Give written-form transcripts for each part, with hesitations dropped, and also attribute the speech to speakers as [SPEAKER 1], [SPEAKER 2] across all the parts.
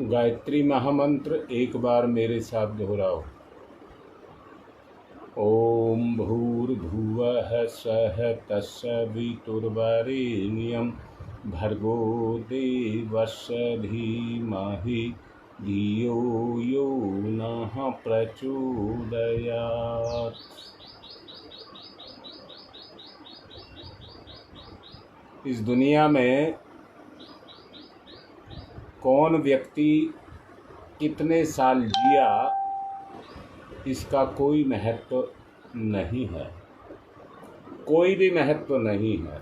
[SPEAKER 1] गायत्री महामंत्र एक बार मेरे साथ दोहराओ। ओम भूर्भुवः स्वः तत्सवितुर्वरेण्यं भर्गो देवस्य धीमहि धियो यो नः प्रचोदयात्। इस दुनिया में कौन व्यक्ति कितने साल जिया इसका कोई महत्व नहीं है, कोई भी महत्व नहीं है,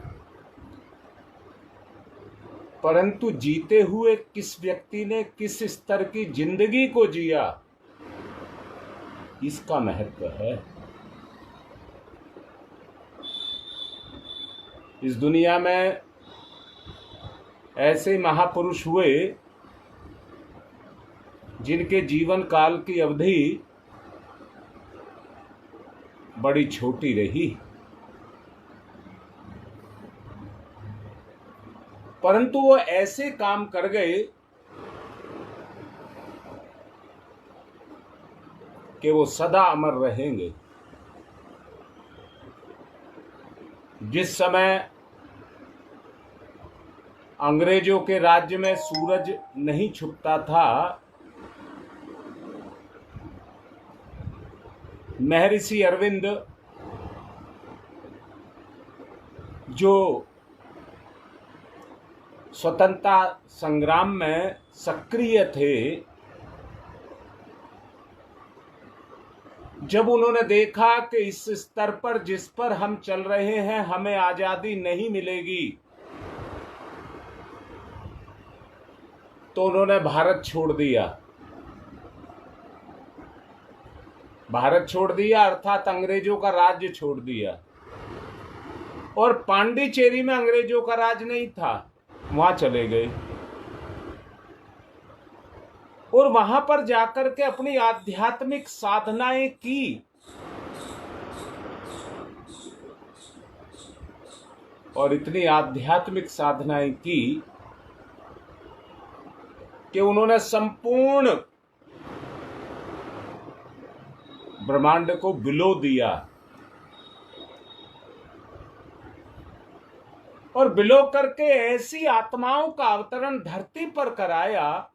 [SPEAKER 1] परंतु जीते हुए किस व्यक्ति ने किस स्तर की जिंदगी को जिया इसका महत्व है। इस दुनिया में ऐसे महापुरुष हुए जिनके जीवन काल की अवधि बड़ी छोटी रही, परंतु वो ऐसे काम कर गए कि वो सदा अमर रहेंगे। जिस समय अंग्रेजों के राज्य में सूरज नहीं छुपता था, महर्षि अरविंद जो स्वतंत्रता संग्राम में सक्रिय थे, जब उन्होंने देखा कि इस स्तर पर जिस पर हम चल रहे हैं हमें आजादी नहीं मिलेगी, तो उन्होंने भारत छोड़ दिया। भारत छोड़ दिया अर्थात अंग्रेजों का राज्य छोड़ दिया। और पांडिचेरी में अंग्रेजों का राज नहीं था, वहां चले गए और वहां पर जाकर के अपनी आध्यात्मिक साधनाएं की। और इतनी आध्यात्मिक साधनाएं की कि उन्होंने संपूर्ण ब्रह्मांड को बिलो दिया और बिलो करके ऐसी आत्माओं का अवतरण धरती पर कराया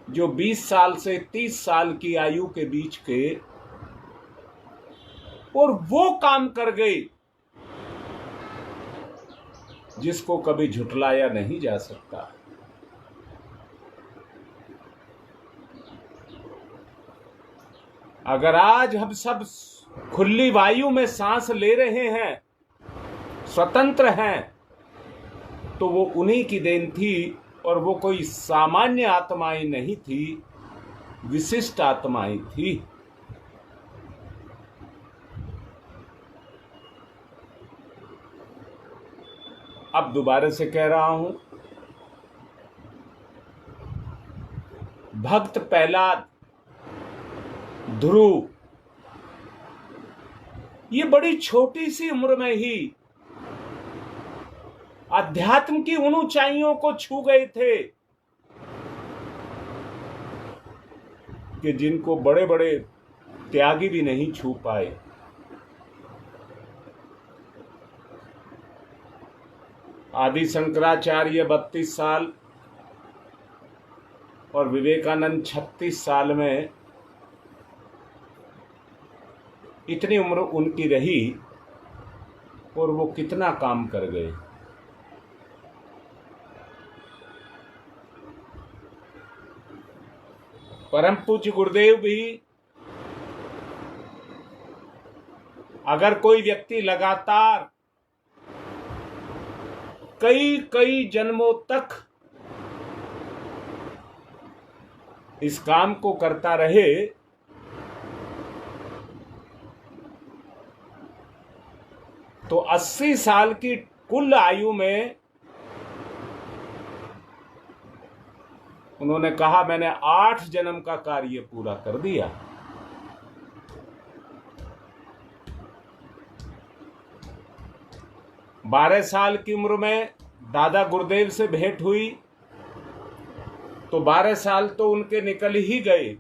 [SPEAKER 1] जो 20 साल से 30 साल की आयु के बीच के, और वो काम कर गई जिसको कभी झुठलाया नहीं जा सकता। अगर आज हम सब खुली वायु में सांस ले रहे हैं, स्वतंत्र हैं, तो वो उन्हीं की देन थी और वो कोई सामान्य आत्माएं नहीं थी, विशिष्ट आत्माएं थी। अब दोबारा से कह रहा हूं, भक्त प्रहलाद, ध्रुव, ये बड़ी छोटी सी उम्र में ही अध्यात्म की उन ऊंचाइयों को छू गए थे कि जिनको बड़े बड़े त्यागी भी नहीं छू पाए। आदि शंकराचार्य 32 साल और विवेकानंद 36 साल में, इतनी उम्र उनकी रही और वो कितना काम कर गए। परम पूज्य गुरुदेव भी, अगर कोई व्यक्ति लगातार कई कई जन्मों तक इस काम को करता रहे, तो 80 साल की कुल आयु में उन्होंने कहा मैंने 8 जन्म का कार्य पूरा कर दिया। 12 साल की उम्र में दादा गुरुदेव से भेंट हुई तो 12 साल तो उनके निकल ही गए।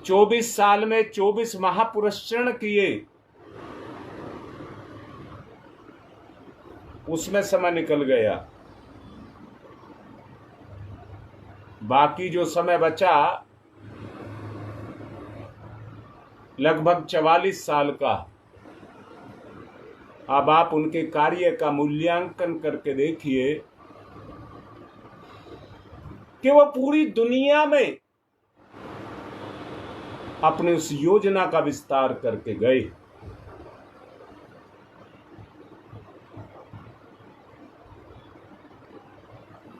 [SPEAKER 1] 24 साल में 24 महापुरुषण किए, उसमें समय निकल गया। बाकी जो समय बचा लगभग 44 साल का, अब आप उनके कार्य का मूल्यांकन करके देखिए कि वह पूरी दुनिया में अपनी उस योजना का विस्तार करके गए।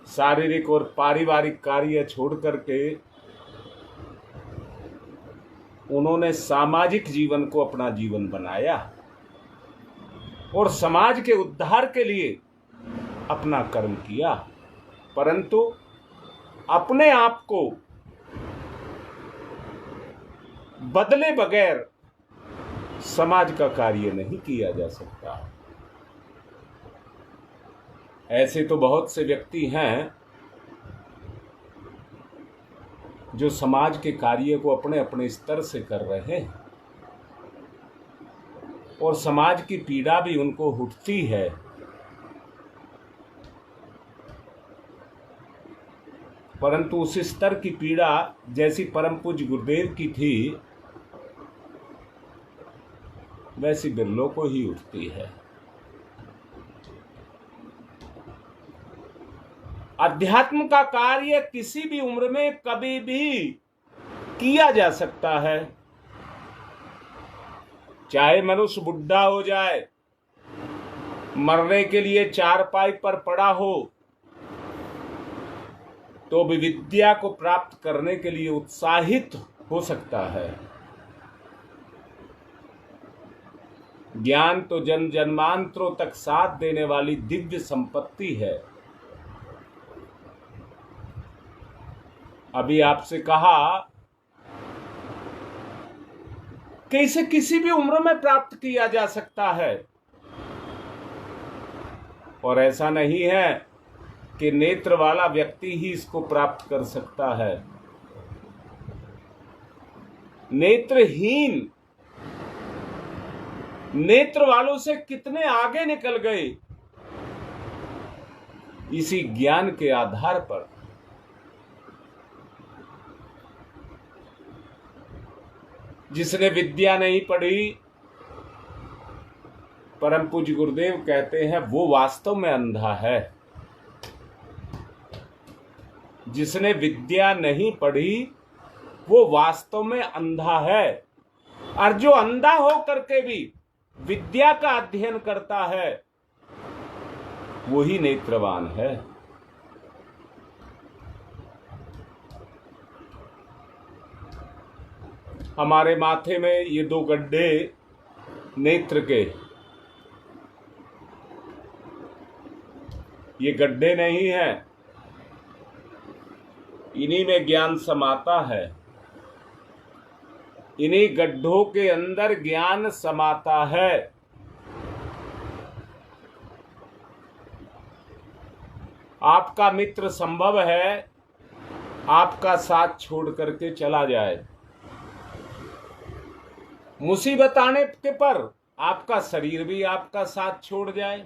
[SPEAKER 1] शारीरिक और पारिवारिक कार्य छोड़ करके उन्होंने सामाजिक जीवन को अपना जीवन बनाया और समाज के उद्धार के लिए अपना कर्म किया, परंतु अपने आप को बदले बगैर समाज का कार्य नहीं किया जा सकता। ऐसे तो बहुत से व्यक्ति हैं जो समाज के कार्य को अपने अपने स्तर से कर रहे हैं और समाज की पीड़ा भी उनको उठती है। परंतु उस स्तर की पीड़ा जैसी परम पूज्य गुरुदेव की थी वैसी बिरलों को ही उठती है। अध्यात्म का कार्य किसी भी उम्र में कभी भी किया जा सकता है, चाहे मनुष्य बुढ़ा हो जाए, मरने के लिए चारपाई पर पड़ा हो, तो भी विद्या को प्राप्त करने के लिए उत्साहित हो सकता है। ज्ञान तो जन्म जन्मांतरों तक साथ देने वाली दिव्य संपत्ति है। अभी आपसे कहा कि इसे किसी भी उम्र में प्राप्त किया जा सकता है, और ऐसा नहीं है कि नेत्र वाला व्यक्ति ही इसको प्राप्त कर सकता है। नेत्रहीन नेत्र वालों से कितने आगे निकल गए इसी ज्ञान के आधार पर। जिसने विद्या नहीं पढ़ी, परम पूज्य गुरुदेव कहते हैं वो वास्तव में अंधा है। जिसने विद्या नहीं पढ़ी वो वास्तव में अंधा है, और जो अंधा हो करके भी विद्या का अध्ययन करता है वही नेत्रवान है। हमारे माथे में ये 2 गड्ढे नेत्र के, ये गड्ढे नहीं हैं, इन्हीं में ज्ञान समाता है। इन्हीं गड्ढों के अंदर ज्ञान समाता है। आपका मित्र संभव है आपका साथ छोड़ करके चला जाए, मुसीबत आने के पर आपका शरीर भी आपका साथ छोड़ जाए,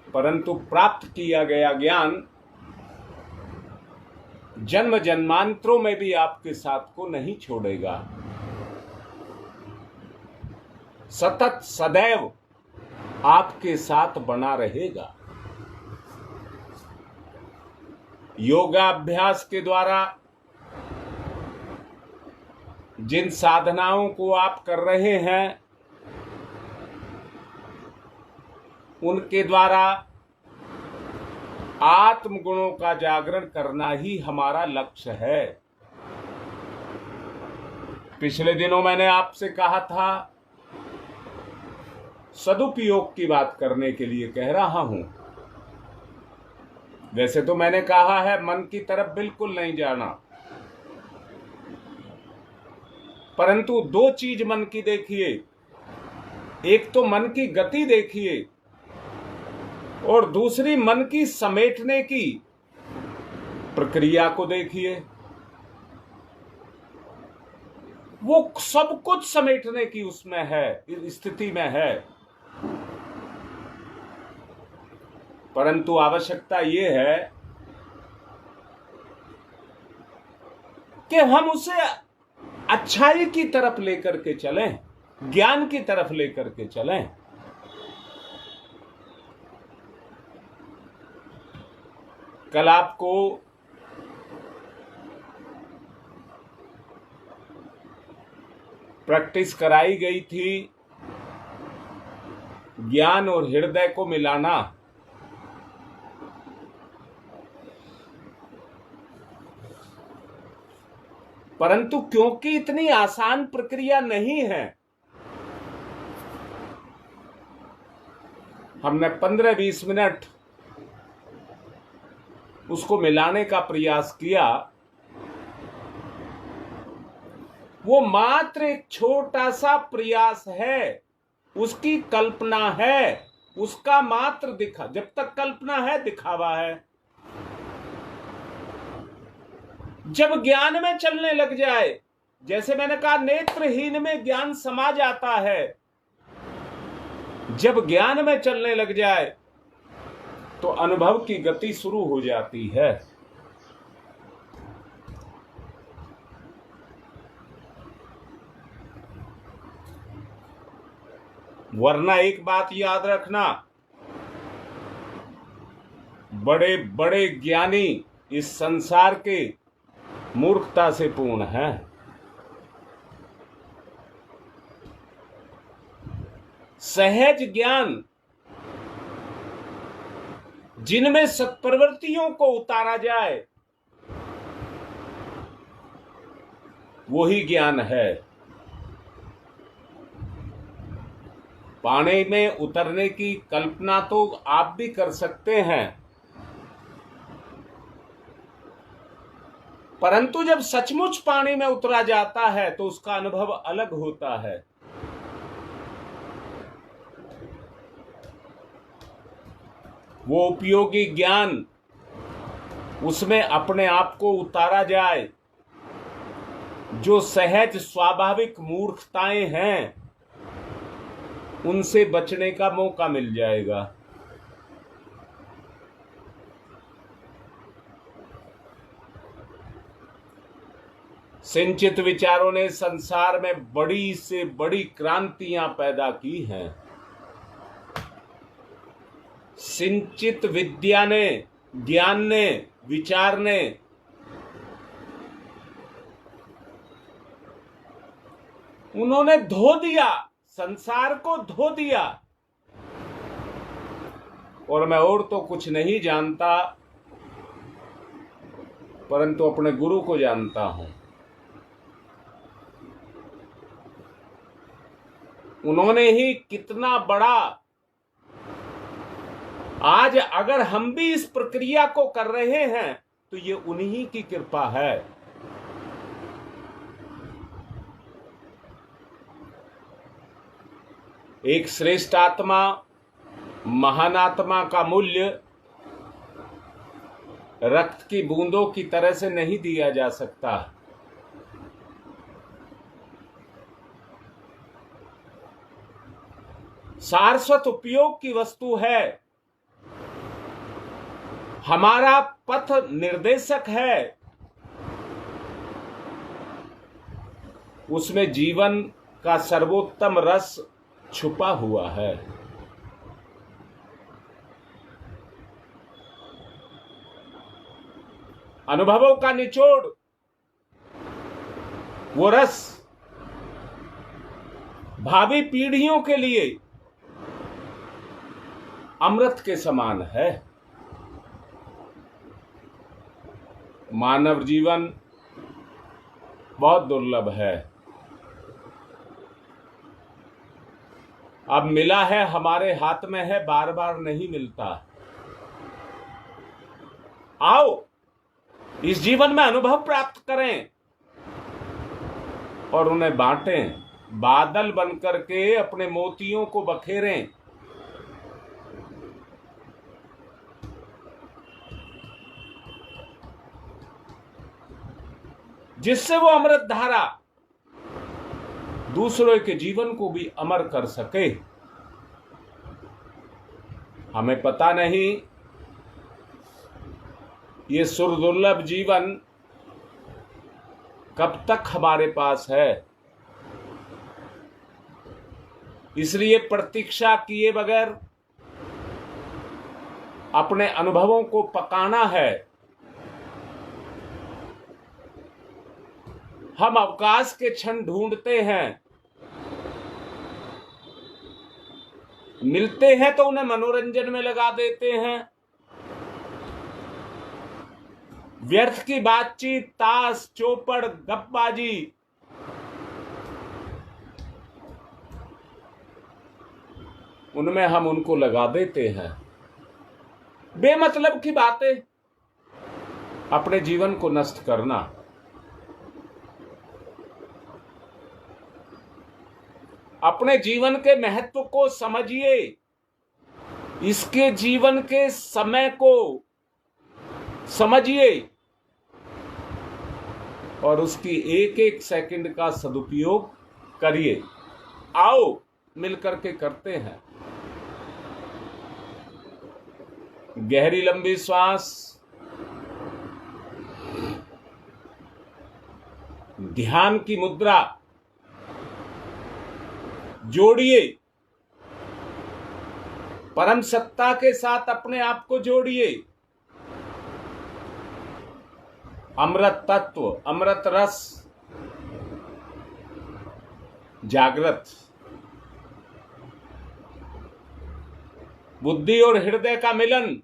[SPEAKER 1] परंतु प्राप्त किया गया ज्ञान जन्म जन्मांतरों में भी आपके साथ को नहीं छोड़ेगा। सतत सदैव आपके साथ बना रहेगा। योगाभ्यास के द्वारा जिन साधनाओं को आप कर रहे हैं उनके द्वारा आत्म गुणों का जागरण करना ही हमारा लक्ष्य है। पिछले दिनों मैंने आपसे कहा था, सदुपयोग की बात करने के लिए कह रहा हूं। वैसे तो मैंने कहा है मन की तरफ बिल्कुल नहीं जाना, परंतु दो चीज मन की देखिए, एक तो मन की गति देखिए और दूसरी मन की समेटने की प्रक्रिया को देखिए। वो सब कुछ समेटने की उसमें है, स्थिति में है, परंतु आवश्यकता ये है कि हम उसे अच्छाई की तरफ लेकर के चलें, ज्ञान की तरफ लेकर के चलें। कल आपको प्रैक्टिस कराई गई थी ज्ञान और हृदय को मिलाना। परंतु क्योंकि इतनी आसान प्रक्रिया नहीं है, हमने 15-20 मिनट उसको मिलाने का प्रयास किया। वो मात्र एक छोटा सा प्रयास है, उसकी कल्पना है, उसका मात्र जब तक कल्पना है दिखावा है। जब ज्ञान में चलने लग जाए, जैसे मैंने कहा नेत्रहीन में ज्ञान समा जाता है, जब ज्ञान में चलने लग जाए तो अनुभव की गति शुरू हो जाती है। वरना एक बात याद रखना, बड़े बड़े ज्ञानी इस संसार के मूर्खता से पूर्ण है। सहज ज्ञान जिनमें सत्प्रवृत्तियों को उतारा जाए वही ज्ञान है। पानी में उतरने की कल्पना तो आप भी कर सकते हैं, परंतु जब सचमुच पानी में उतरा जाता है तो उसका अनुभव अलग होता है। वो उपयोगी ज्ञान, उसमें अपने आप को उतारा जाए, जो सहज स्वाभाविक मूर्खताएं हैं उनसे बचने का मौका मिल जाएगा। सिंचित विचारों ने संसार में बड़ी से बड़ी क्रांतियां पैदा की हैं। सिंचित विद्या ने, ज्ञान ने, विचार ने उन्होंने धो दिया, संसार को धो दिया। और मैं और तो कुछ नहीं जानता, परंतु अपने गुरु को जानता हूं। उन्होंने ही कितना बड़ा, आज अगर हम भी इस प्रक्रिया को कर रहे हैं तो ये उन्हीं की कृपा है। एक श्रेष्ठ आत्मा, महान आत्मा का मूल्य रक्त की बूंदों की तरह से नहीं दिया जा सकता। शाश्वत उपयोग की वस्तु है, हमारा पथ निर्देशक है, उसमें जीवन का सर्वोत्तम रस छुपा हुआ है। अनुभवों का निचोड़, वो रस भावी पीढ़ियों के लिए अमृत के समान है। मानव जीवन बहुत दुर्लभ है। अब मिला है, हमारे हाथ में है, बार बार नहीं मिलता। आओ इस जीवन में अनुभव प्राप्त करें और उन्हें बांटें, बादल बनकर के अपने मोतियों को बखेरें। जिससे वो अमृत धारा दूसरों के जीवन को भी अमर कर सके। हमें पता नहीं ये सुरदुर्लभ जीवन कब तक हमारे पास है, इसलिए प्रतीक्षा किए बगैर अपने अनुभवों को पकाना है। हम अवकाश के क्षण ढूंढते हैं, मिलते हैं तो उन्हें मनोरंजन में लगा देते हैं। व्यर्थ की बातचीत, ताश, चौपड़, गपबाजी, उनमें हम उनको लगा देते हैं। बेमतलब की बातें, अपने जीवन को नष्ट करना। अपने जीवन के महत्व को समझिए, इसके जीवन के समय को समझिए और उसकी एक एक सेकंड का सदुपयोग करिए। आओ मिलकर के करते हैं। गहरी लंबी श्वास, ध्यान की मुद्रा जोड़िए, परम सत्ता के साथ अपने आप को जोड़िए। अमृत तत्व, अमृत रस जागृत, बुद्धि और हृदय का मिलन,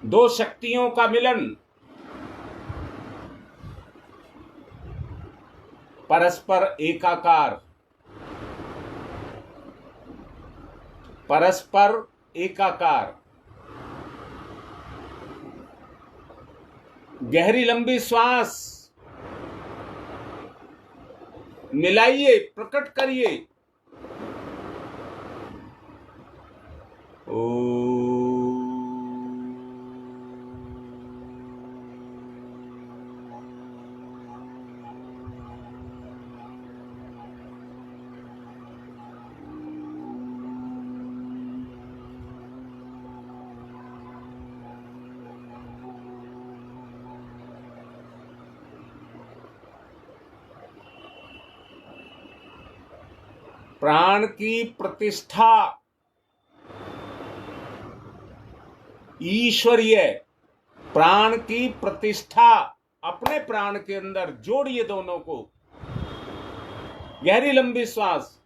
[SPEAKER 1] दो शक्तियों का मिलन, परस्पर एकाकार, परस्पर एकाकार। गहरी लंबी श्वास मिलाइए, प्रकट करिए। प्राण की प्रतिष्ठा ईश्वरीय, प्राण की प्रतिष्ठा अपने प्राण के अंदर जोड़िए दोनों को। गहरी लंबी श्वास।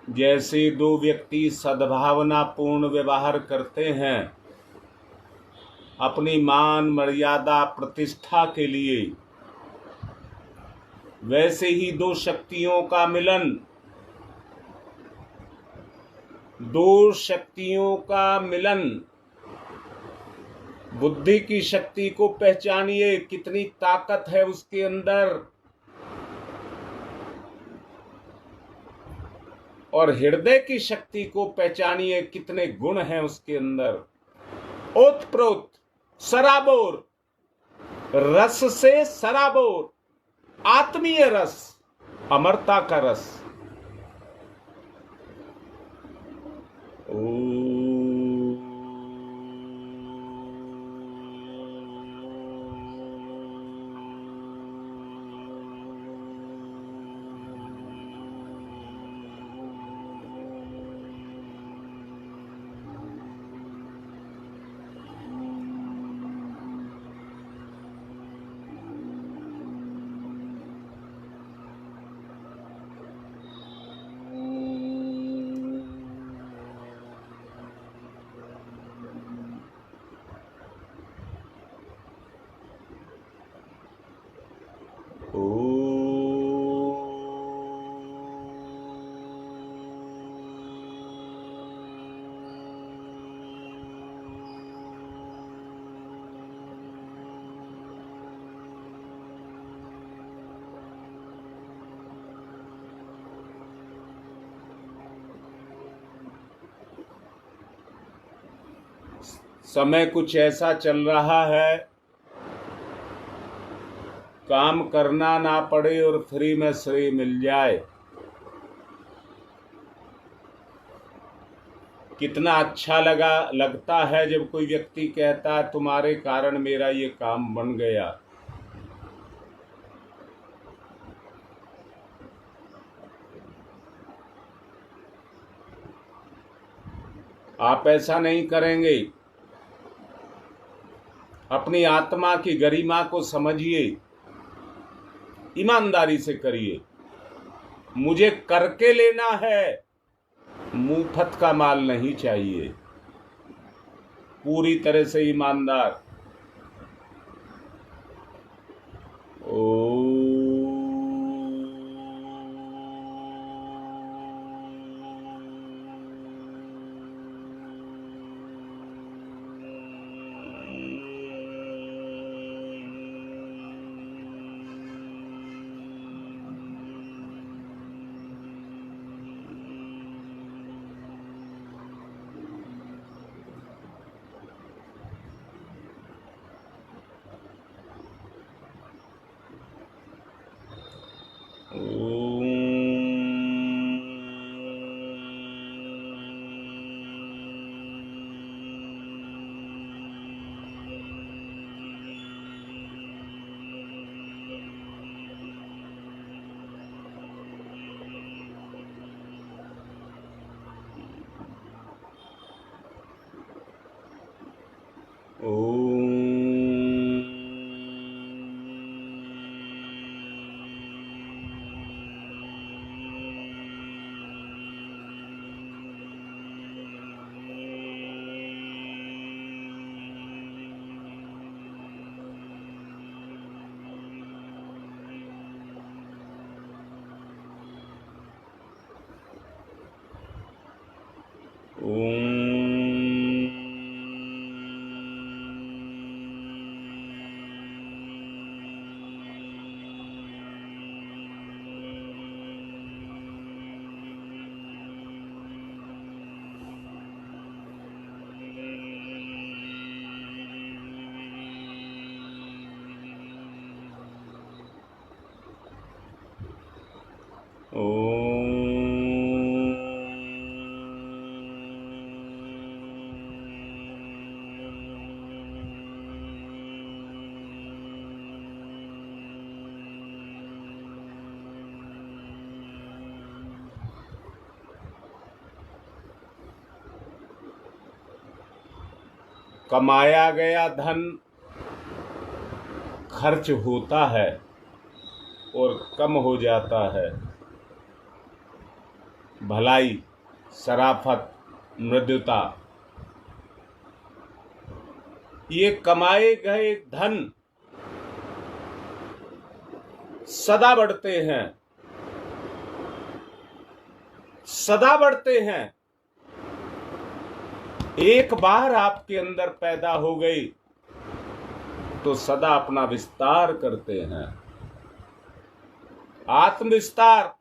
[SPEAKER 1] जैसे दो व्यक्ति सद्भावनापूर्ण व्यवहार करते हैं, अपनी मान मर्यादा प्रतिष्ठा के लिए, वैसे ही दो शक्तियों का मिलन, दो शक्तियों का मिलन। बुद्धि की शक्ति को पहचानिए, कितनी ताकत है उसके अंदर, और हृदय की शक्ति को पहचानिए, कितने गुण हैं उसके अंदर। ओतप्रोत, सराबोर, रस से सराबोर, आत्मीय रस, अमरता का रस। समय कुछ ऐसा चल रहा है, काम करना ना पड़े और फ्री में श्रेय मिल जाए। कितना अच्छा लगता है जब कोई व्यक्ति कहता है तुम्हारे कारण मेरा ये काम बन गया। आप ऐसा नहीं करेंगे। अपनी आत्मा की गरिमा को समझिए, ईमानदारी से करिए। मुझे करके लेना है, मुफ्त का माल नहीं चाहिए। पूरी तरह से ईमानदार। कमाया गया धन खर्च होता है और कम हो जाता है। भलाई, शराफत, मृदुता, ये कमाए गए धन सदा बढ़ते हैं, सदा बढ़ते हैं। एक बार आपके अंदर पैदा हो गई तो सदा अपना विस्तार करते हैं, आत्म विस्तार।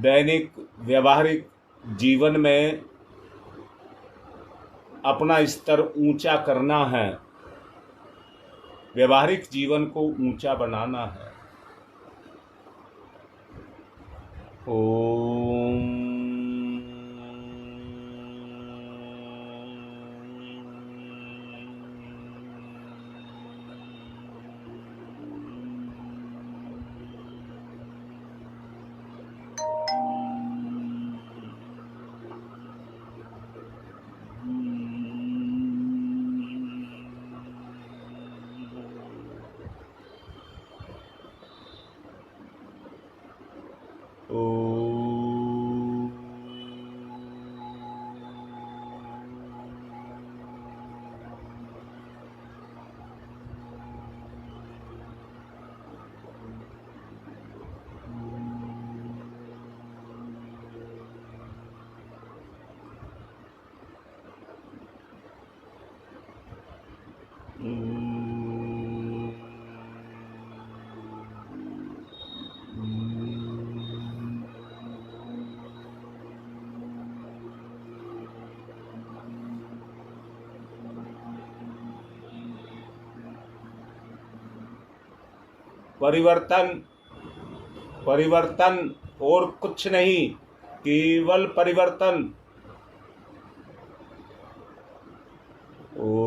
[SPEAKER 1] दैनिक व्यवहारिक जीवन में अपना स्तर ऊंचा करना है, व्यवहारिक जीवन को ऊंचा बनाना है। ओम परिवर्तन, परिवर्तन और कुछ नहीं, केवल परिवर्तन। ओ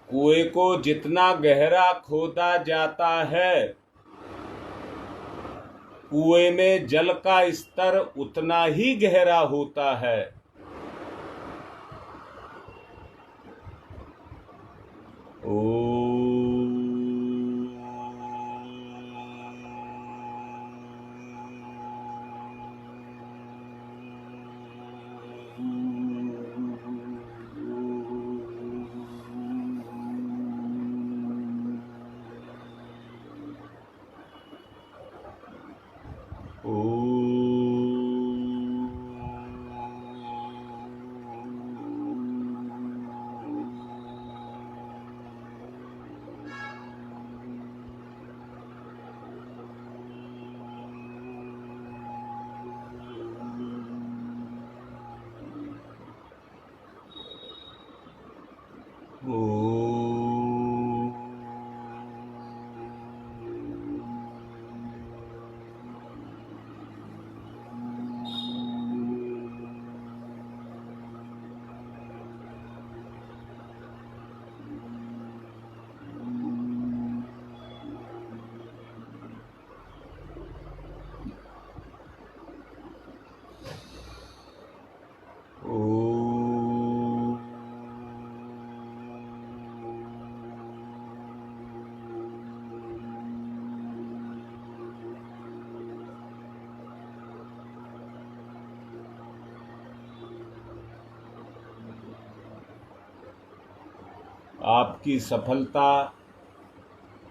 [SPEAKER 1] कुएं को जितना गहरा खोदा जाता है, कुएं में जल का स्तर उतना ही गहरा होता है। आपकी सफलता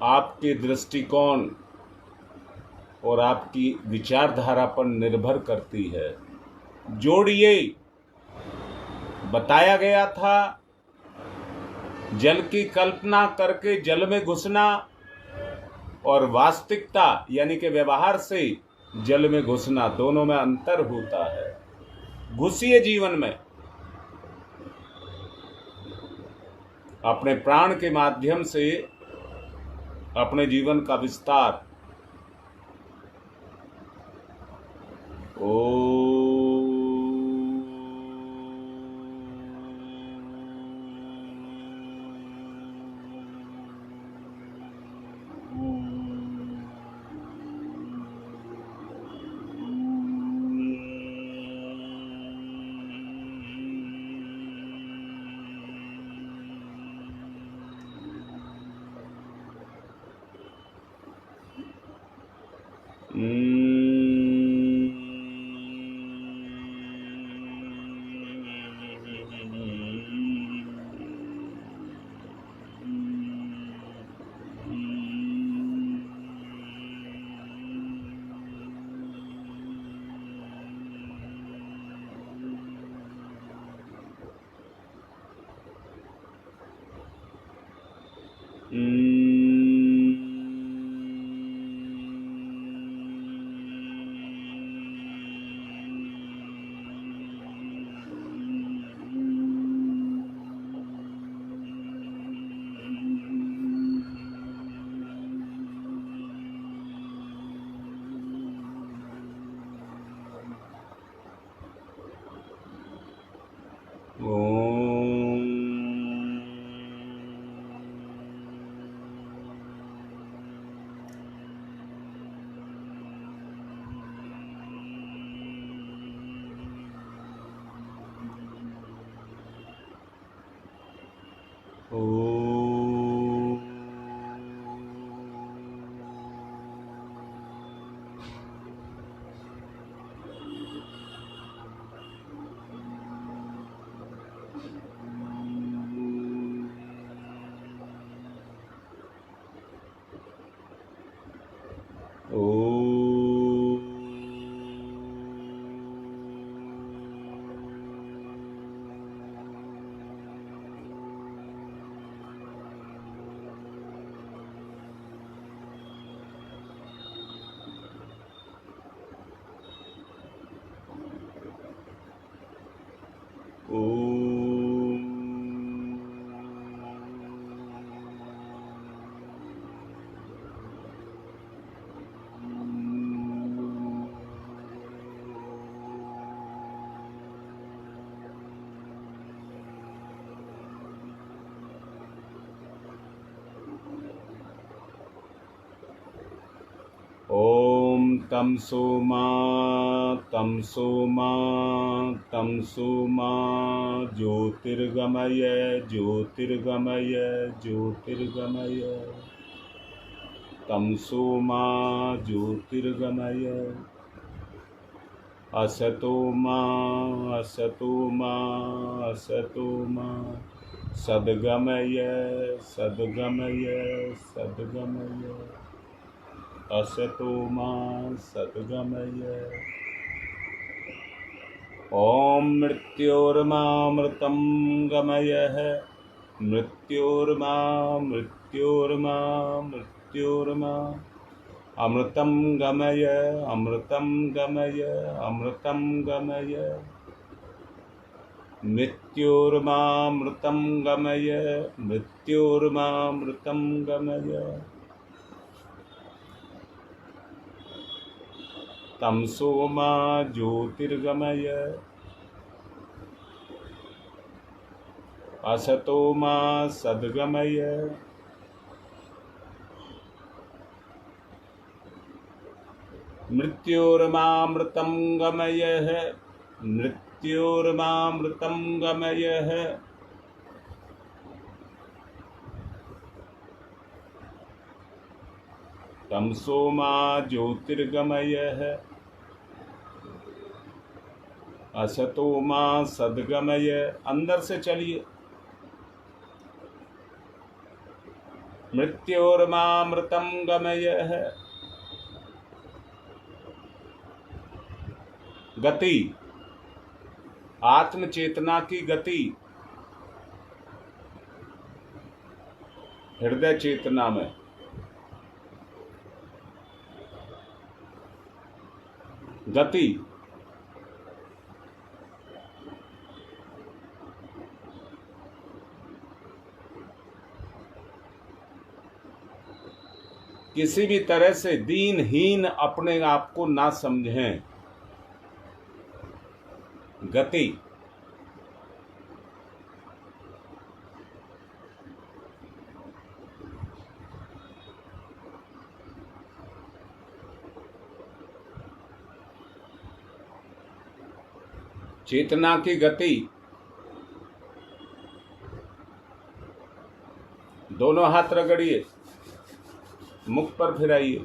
[SPEAKER 1] आपके दृष्टिकोण और आपकी विचारधारा पर निर्भर करती है। जोड़िए, बताया गया था जल की कल्पना करके जल में घुसना और वास्तविकता यानी कि व्यवहार से जल में घुसना, दोनों में अंतर होता है। घुसिए जीवन में, अपने प्राण के माध्यम से अपने जीवन का विस्तार। ओम तं सोमा तं सोमा तं सोमा ज्योतिर्गमय ज्योतिर्गमय ज्योतिर्गमय तं सोमा ज्योतिर्गमय असतो मा असतो मा असतो मा सद्गमय सद्गमय सद्गमय असतो मा सद्गमय। ओम मृत्योर्मामृतं गमयः। मृत्योर्मा अमृतं गमय अमृतं गमय अमृतं गमय। मृत्योर्मामृतं गमय मृत्योर्मामृतं गमय। तमसो मा ज्योतिर्गमय। असतो मा सद्गमय। मृत्योर्मामृतं गमयः। मृत्योर्मामृतं गमयः। तमसो मा ज्योतिर्गमयः। असतो मा सद्गमय। अंदर से चलिए। मृत्योर्मामृतं गमयः। गति, आत्म चेतना की गति हृदय चेतना में। गति किसी भी तरह से दीनहीन अपने आप को ना समझें। गति चेतना की गति। दोनों हाथ रगड़िए, मुख पर फिराइए।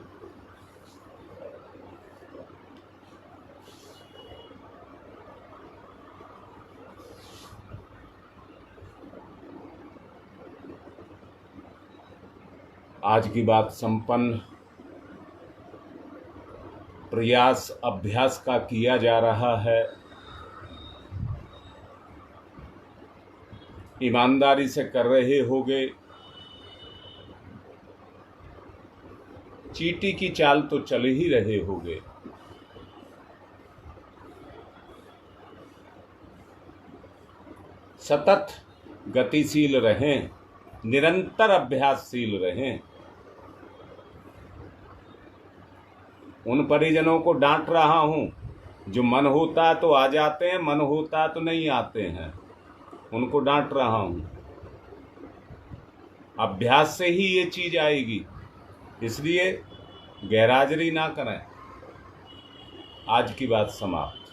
[SPEAKER 1] आज की बात संपन्न प्रयास अभ्यास का किया जा रहा है। ईमानदारी से कर रहे होगे। चींटी की चाल तो चल ही रहे होगे। सतत गतिशील रहें, निरंतर अभ्यासशील रहें। उन परिजनों को डांट रहा हूं जो मन होता तो आ जाते हैं, मन होता तो नहीं आते हैं। उनको डांट रहा हूं। अभ्यास से ही ये चीज आएगी, इसलिए गैरहाजिरी ना करें। आज की बात समाप्त।